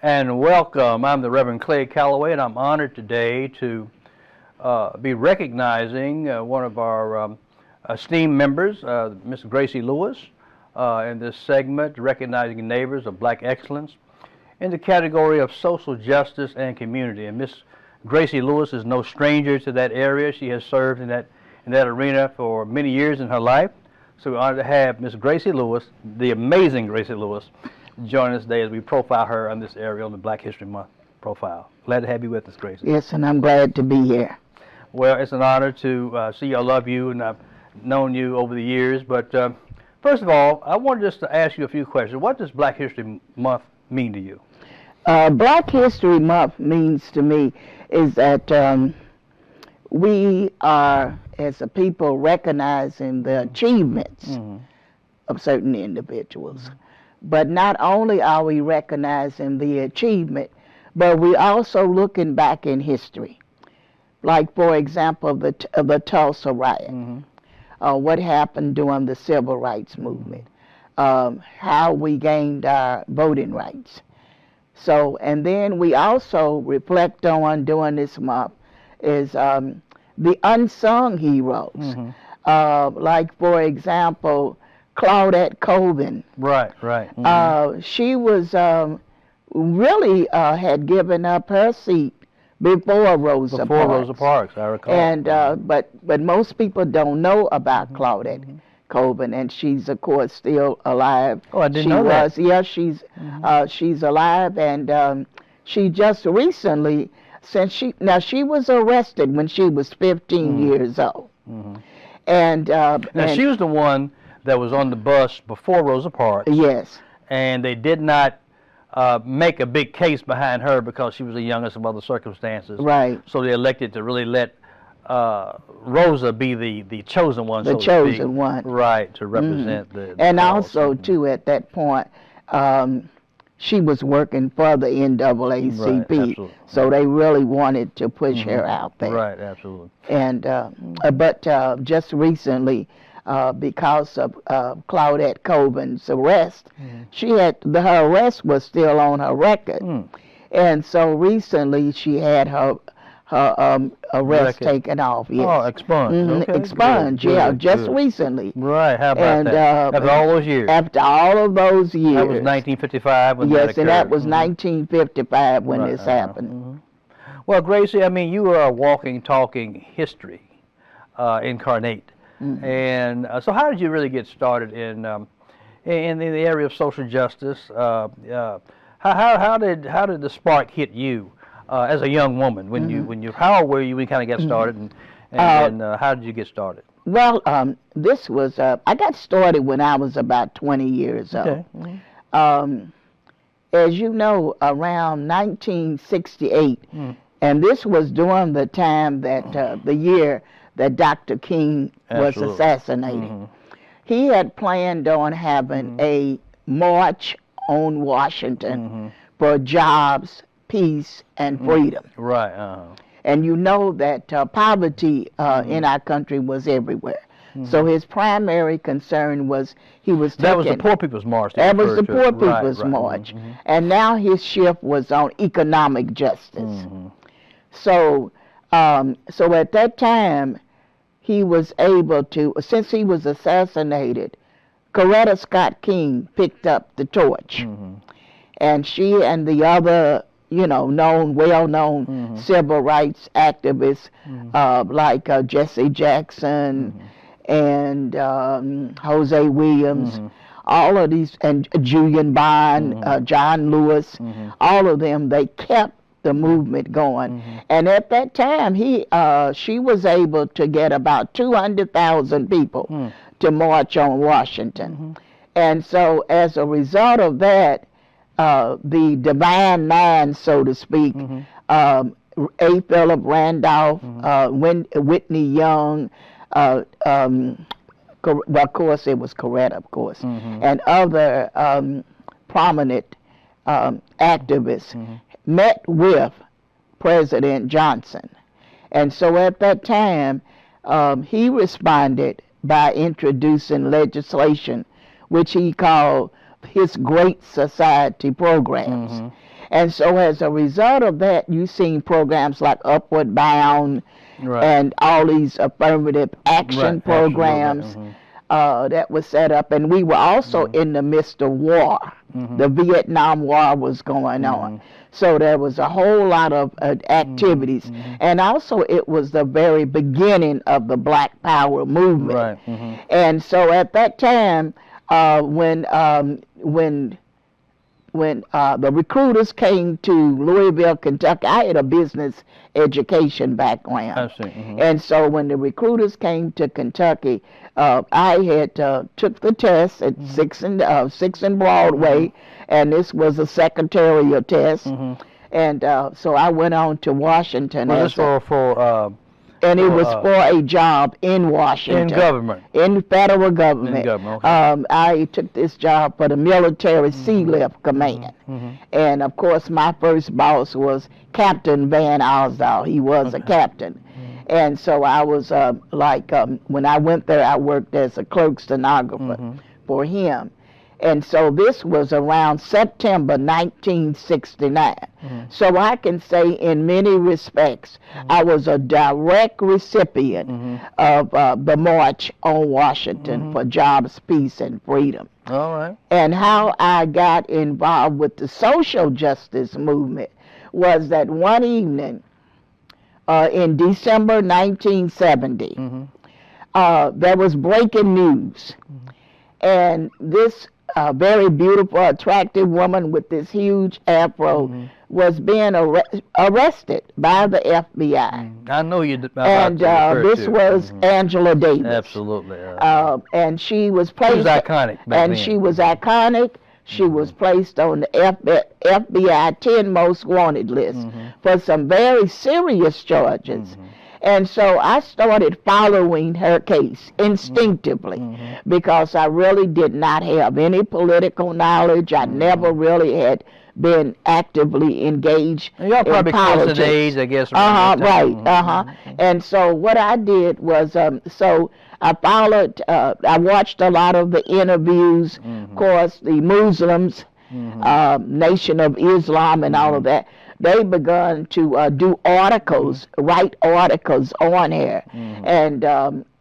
and welcome. I'm the Reverend Clay Calloway, and I'm honored today to be recognizing one of our esteemed members, Miss Gracie Lewis, in this segment, Recognizing Neighbors of Black Excellence, in the category of social justice and community. And Miss Gracie Lewis is no stranger to that area. She has served in that arena for many years in her life. So we're honored to have Miss Gracie Lewis, the amazing Gracie Lewis, join us today as we profile her on this area on the Black History Month profile. Glad to have you with us, Gracie. Yes, and I'm glad to be here. Well, it's an honor to see you. I love you, and I've known you over the years. But first of all, I wanted just to ask you a few questions. What does Black History Month mean to you? Black History Month means to me is that we are, as a people, recognizing the achievements of certain individuals. But not only are we recognizing the achievement, but we also looking back in history. Like, for example, the Tulsa riot, what happened during the Civil Rights Movement, how we gained our voting rights. So, and then we also reflect on during this month is the unsung heroes. Like, for example, Claudette Colvin. Right. She was really had given up her seat before Rosa Parks. Rosa Parks, I recall. And but most people don't know about Claudette Colvin, and she's of course still alive. Oh, I didn't know that. Yeah, she's alive, and she just recently, she was arrested when she was 15 years old, and she was the one that was on the bus before Rosa Parks. Yes. And they did not make a big case behind her because she was the youngest of other circumstances. Right. So they elected to really let Rosa be the chosen one. The chosen one. Right, to represent the and cause. also, too, at that point, she was working for the NAACP. Right, so they really wanted to push her out there. Right, absolutely. And but just recently, because of Claudette Colvin's arrest, her arrest was still on her record, and so recently she had her arrest taken off. Yes. Oh, expunged. Okay, expunged. Good, just recently. Right. How about that? After all those years. After all of those years. That was 1955 when that occurred. Yes, and that was 1955 when this happened. Well, Gracie, I mean, you are a walking, talking history incarnate. And so how did you really get started in the area of social justice? How did the spark hit you as a young woman when you how old were you when you kind of got started, and how did you get started? Well, this was I got started when I was about 20 years old. Okay. As you know, around 1968, and this was during the time that the year that Dr. King was assassinated. He had planned on having a march on Washington for jobs, peace, and freedom. Right. And you know that poverty in our country was everywhere. So his primary concern was that was the Poor People's March. That was the Poor People's March. And now his shift was on economic justice. So at that time, he was able to, since he was assassinated, Coretta Scott King picked up the torch. And she and the other, well-known civil rights activists like Jesse Jackson and Jose Williams, all of these, and Julian Bond, John Lewis, all of them, they kept the movement going. And at that time, she was able to get about 200,000 people to march on Washington. And so as a result of that, the Divine Nine, so to speak, A. Philip Randolph, Whitney Young, well, of course, it was Coretta, of course, and other prominent activists met with President Johnson. And so at that time, he responded by introducing legislation which he called his Great Society programs. And so as a result of that, you've seen programs like Upward Bound and all these affirmative action programs that was set up. And we were also in the midst of war. The Vietnam War was going on. So there was a whole lot of activities. And also it was the very beginning of the Black Power movement. And so at that time, when the recruiters came to Louisville, Kentucky, I had a business education background. I see. And so when the recruiters came to Kentucky, I had took the test at 6th and Broadway, and this was a secretarial test. And so I went on to Washington. Well, this and it was for a job in Washington. In government. In federal government. In government, okay. I took this job for the military Sea Lift Command. And of course my first boss was Captain Van Alsdahl. He was a captain. And so I was when I went there, I worked as a clerk stenographer for him. And so this was around September 1969. So I can say in many respects, I was a direct recipient of the March on Washington for Jobs, Peace, and Freedom. All right. And how I got involved with the social justice movement was that one evening in December 1970, there was breaking news. And this very beautiful, attractive woman with this huge afro was being arrested by the FBI. I know you. And this was Angela Davis. Absolutely. And she was placed. She was iconic back and then. she was iconic. She was placed on the FBI 10 most wanted list for some very serious charges. And so I started following her case instinctively because I really did not have any political knowledge. I never really had been actively engaged in politics. You're probably close to the age, I guess. Right. And so what I did was, so I followed, I watched a lot of the interviews, of course, the Muslims, Nation of Islam and all of that. They begun to do articles, write articles on her.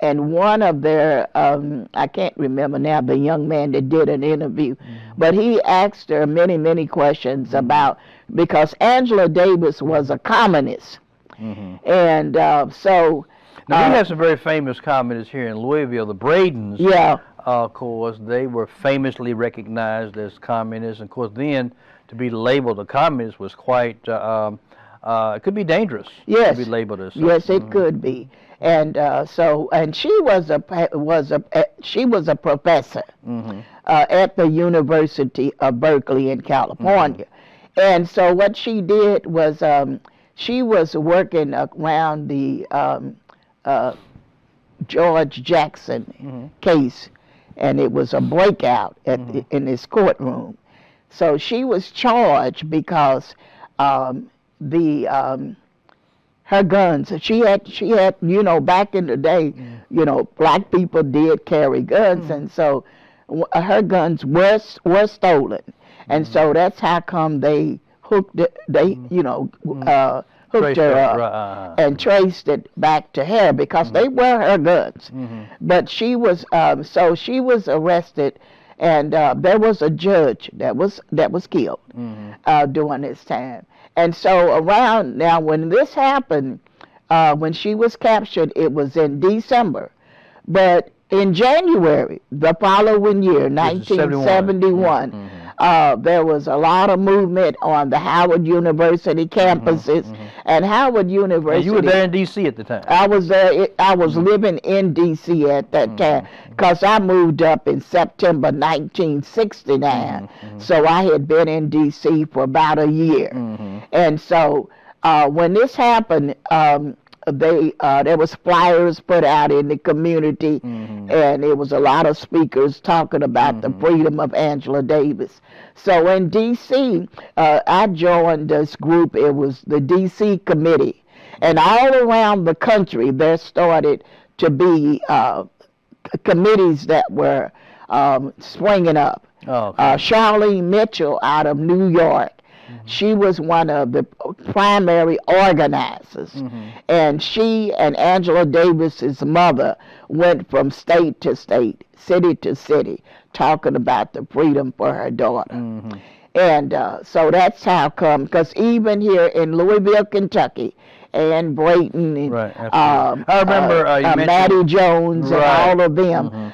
And one of their, I can't remember now, the young man that did an interview, but he asked her many, many questions about, because Angela Davis was a communist. And so... Now, we have some very famous communists here in Louisville, the Bradens. Yeah. Of course, they were famously recognized as communists. And of course, then to be labeled a communist was quite, it could be dangerous. Yes. To be labeled as such. Yes, it could be. And and she was a professor at the University of Berkeley in California. And so what she did was she was working around the George Jackson case, and it was a breakout in this courtroom. So she was charged because her guns. She had, you know, back in the day, you know, black people did carry guns, and so her guns were stolen, and so that's how come they hooked it. They, you know, hooked her up and traced it back to her because they were her guns. But she was so she was arrested, and there was a judge that was killed during this time. And so around now, when this happened, when she was captured, it was in December. But in January, the following year, 1971, there was a lot of movement on the Howard University campuses. And Howard University... And you were there in D.C. at the time. I was there. I was living in D.C. at that time because I moved up in September 1969. So I had been in D.C. for about a year. And so when this happened, there was flyers put out in the community, and there was a lot of speakers talking about the freedom of Angela Davis. So in D.C., I joined this group. It was the D.C. committee, and all around the country there started to be committees that were springing up. Charlene Mitchell out of New York She was one of the primary organizers. And she and Angela Davis's mother went from state to state, city to city, talking about the freedom for her daughter. And so that's how come, because even here in Louisville, Kentucky, and Brayton and I remember you mentioned Mattie Jones and all of them,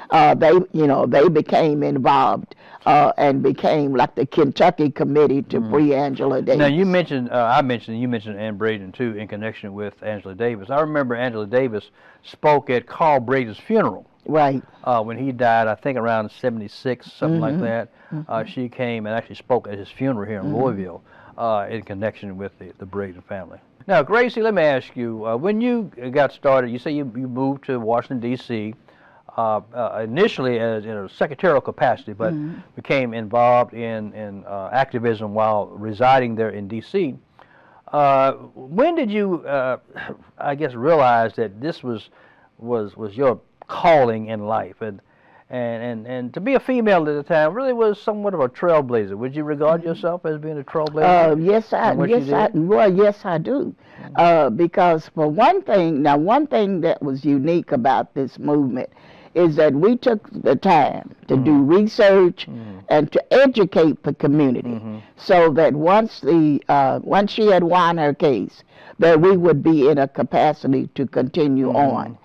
they became involved and became like the Kentucky Committee to free Angela Davis. Now you mentioned, you mentioned Ann Braden too in connection with Angela Davis. I remember Angela Davis spoke at Carl Braden's funeral. Right. When he died, I think around 76, something like that. She came and actually spoke at his funeral here in Louisville in connection with the Braden family. Now, Gracie, let me ask you, when you got started, you say you moved to Washington, D.C., initially as in a secretarial capacity, but became involved in activism while residing there in D.C. When did you, I guess, realize that this was your calling in life, and to be a female at the time really was somewhat of a trailblazer? Would you regard yourself as being a trailblazer? Yes, I do. Because for one thing, one thing that was unique about this movement is that we took the time to do research and to educate the community, so that once she had won her case, that we would be in a capacity to continue on.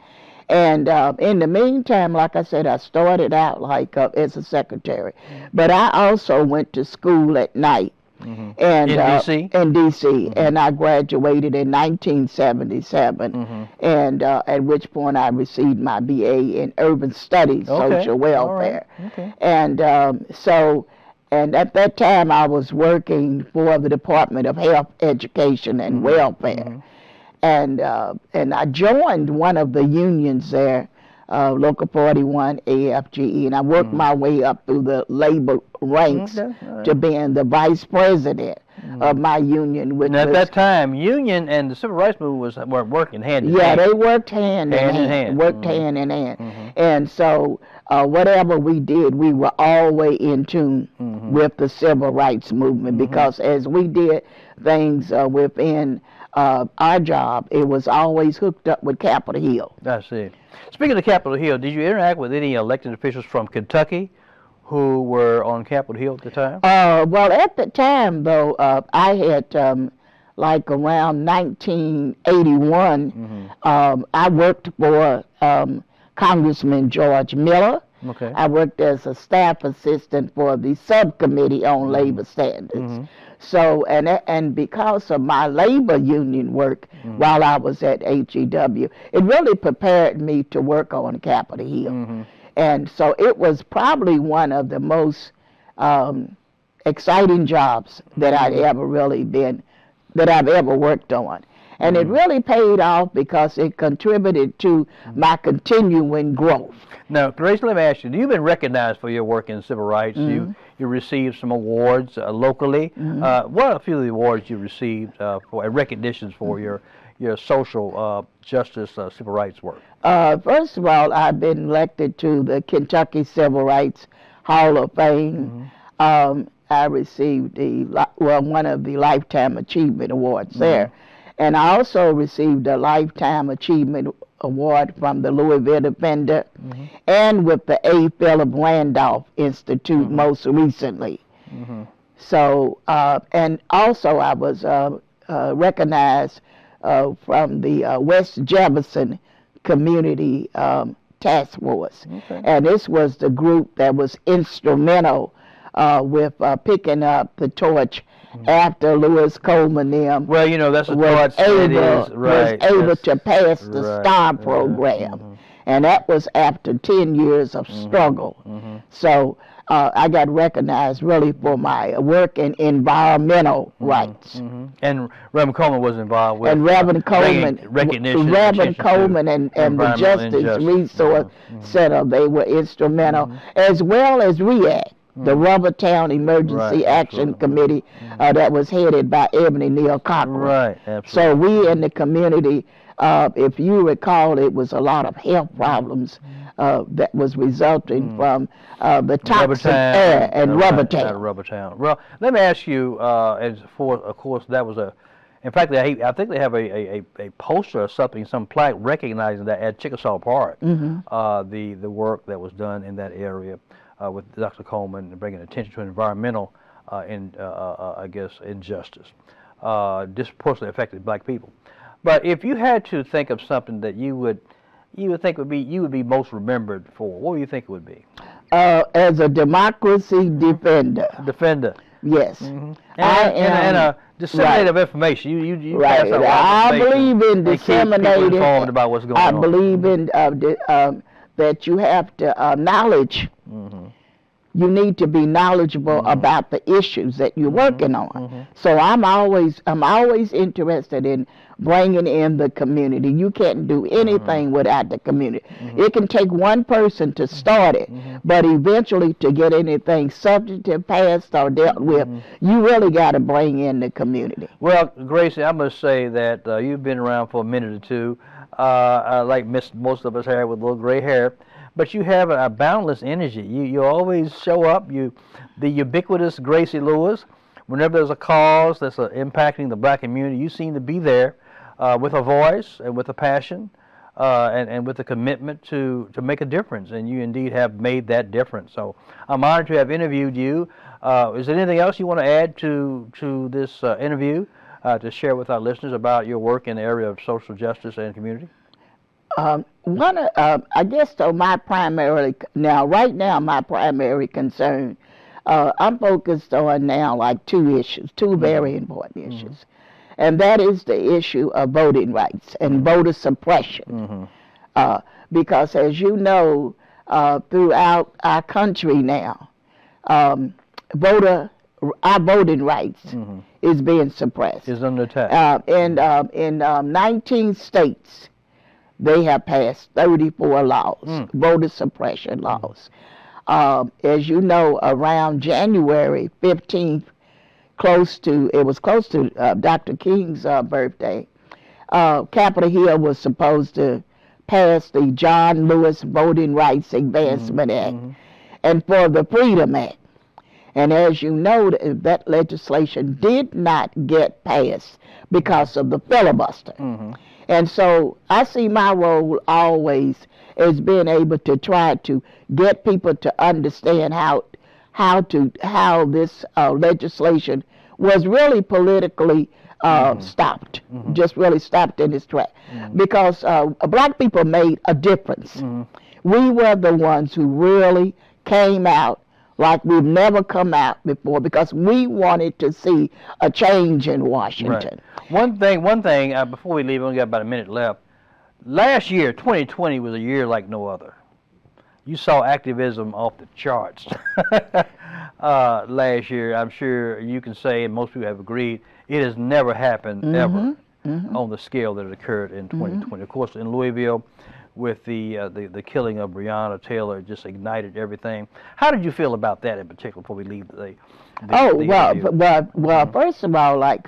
And in the meantime, like I said, I started out like as a secretary, but I also went to school at night. And in D.C.? In D.C., and I graduated in 1977, and at which point I received my B.A. in Urban Studies, Social Welfare. And and at that time I was working for the Department of Health, Education, and Welfare. And I joined one of the unions there, Local 41, AFGE, and I worked my way up through the labor ranks to being the vice president of my union. Which at that time, union and the civil rights movement were working hand in hand. Yeah, they worked hand in hand. Worked hand in hand. And so whatever we did, we were always in tune with the civil rights movement, because as we did things within our job, it was always hooked up with Capitol Hill. I see. Speaking of Capitol Hill, did you interact with any elected officials from Kentucky who were on Capitol Hill at the time? Well, at the time, though, I had, like around 1981, I worked for Congressman George Miller. I worked as a staff assistant for the subcommittee on labor standards. So, and because of my labor union work while I was at HEW, it really prepared me to work on Capitol Hill. And so it was probably one of the most exciting jobs that I've ever worked on. And it really paid off because it contributed to my continuing growth. Now, Grace, let me ask you, you've been recognized for your work in civil rights. You received some awards locally. What are a few of the awards you received for recognitions for your social justice civil rights work? First of all, I've been elected to the Kentucky Civil Rights Hall of Fame. I received one of the Lifetime Achievement Awards there. And I also received a Lifetime Achievement Award from the Louisville Defender and with the A. Philip Randolph Institute most recently. So, and also I was recognized from the West Jefferson Community Task Force. And this was the group that was instrumental with picking up the torch after Lewis Coleman them well, you know, that's a torch was able to pass the STAR program. And that was after 10 years of struggle. So I got recognized really for my work in environmental rights. And Reverend Coleman was involved with Reverend Coleman, recognition. Reverend Coleman and the Justice Resource Center, they were instrumental, as well as REACT, the Rubbertown Emergency Action Committee that was headed by Ebony Neal Cochran. So we in the community, if you recall, it was a lot of health problems that was resulting from the toxic air and Rubber Town. Rubber Town. Well, let me ask you, of course, that was in fact, I think they have a poster or something, some plaque recognizing that at Chickasaw Park, the work that was done in that area with Dr. Coleman and bringing attention to environmental, I guess, injustice, disproportionately affected black people. But if you had to think of something that you would think would be most remembered for, what would you think it would be? As a democracy defender. Defender. Yes. And a disseminator of information. You pass out I believe in disseminating. Informed about what's going on. I believe in that you have to knowledge. You need to be knowledgeable about the issues that you're working on. So I'm always interested in bringing in the community. You can't do anything without the community. It can take one person to start it, but eventually to get anything substantive passed or dealt with, you really got to bring in the community. Well, Gracie, I must say that you've been around for a minute or two, like most of us here with a little gray hair. But you have a boundless energy. You always show up. The ubiquitous Gracie Lewis. Whenever there's a cause that's impacting the black community, you seem to be there with a voice and with a passion and with a commitment to make a difference. And you indeed have made that difference. So I'm honored to have interviewed you. Is there anything else you want to add to this interview to share with our listeners about your work in the area of social justice and community? I guess so. Right now, my primary concern, I'm focused on now like two very important issues, and that is the issue of voting rights and voter suppression. Because as you know, throughout our country now, our voting rights is being suppressed. Is under attack. In 19 states. They have passed 34 laws, voter suppression laws. As you know, around January 15th, it was close to Dr. King's birthday, Capitol Hill was supposed to pass the John Lewis Voting Rights Advancement Act and for the Freedom Act. And as you know, that legislation did not get passed because of the filibuster. And so I see my role always as being able to try to get people to understand how this legislation was really politically stopped, just really stopped in its track. Because black people made a difference. We were the ones who really came out like we've never come out before, because we wanted to see a change in Washington. Right. One thing, before we leave, we only got about a minute left. Last year, 2020, was a year like no other. You saw activism off the charts last year. I'm sure you can say, and most people have agreed, it has never happened ever on the scale that it occurred in 2020. Of course, in Louisville, with the killing of Breonna Taylor, just ignited everything. How did you feel about that in particular before we leave the well, first of all, like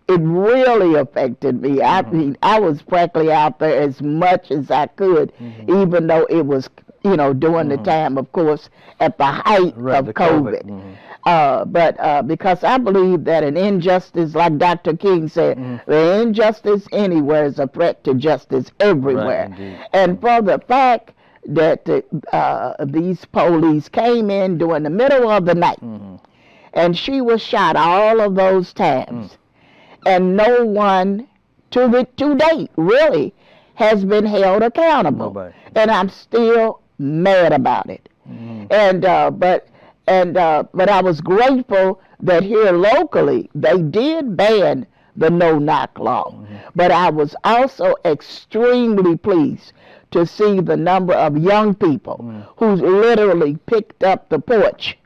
it really affected me. I mean, I was practically out there as much as I could, even though it was, during the time, of course, at the height of COVID. But because I believe that an injustice, like Dr. King said, the injustice anywhere is a threat to justice everywhere. Right, and for the fact that these police came in during the middle of the night, and she was shot all of those times, and no one to date really has been held accountable. Nobody. And I'm still mad about it. But I was grateful that here locally they did ban the no-knock law. But I was also extremely pleased to see the number of young people who literally picked up the torch,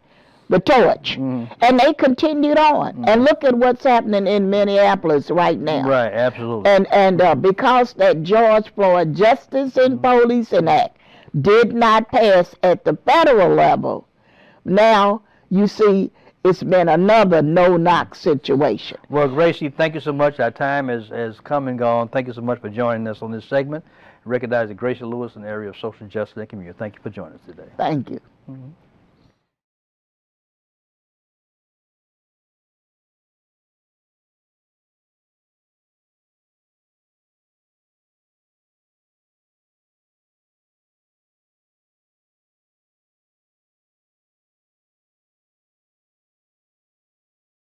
and they continued on. And look at what's happening in Minneapolis right now. Right, absolutely. And because that George Floyd Justice in Policing Act did not pass at the federal level, now you see it's been another no-knock situation. Well, Gracie, thank you so much. Our time has come and gone. Thank you so much for joining us on this segment. recognizing Gracie Lewis in the area of social justice and community. Thank you for joining us today. Thank you. Mhm.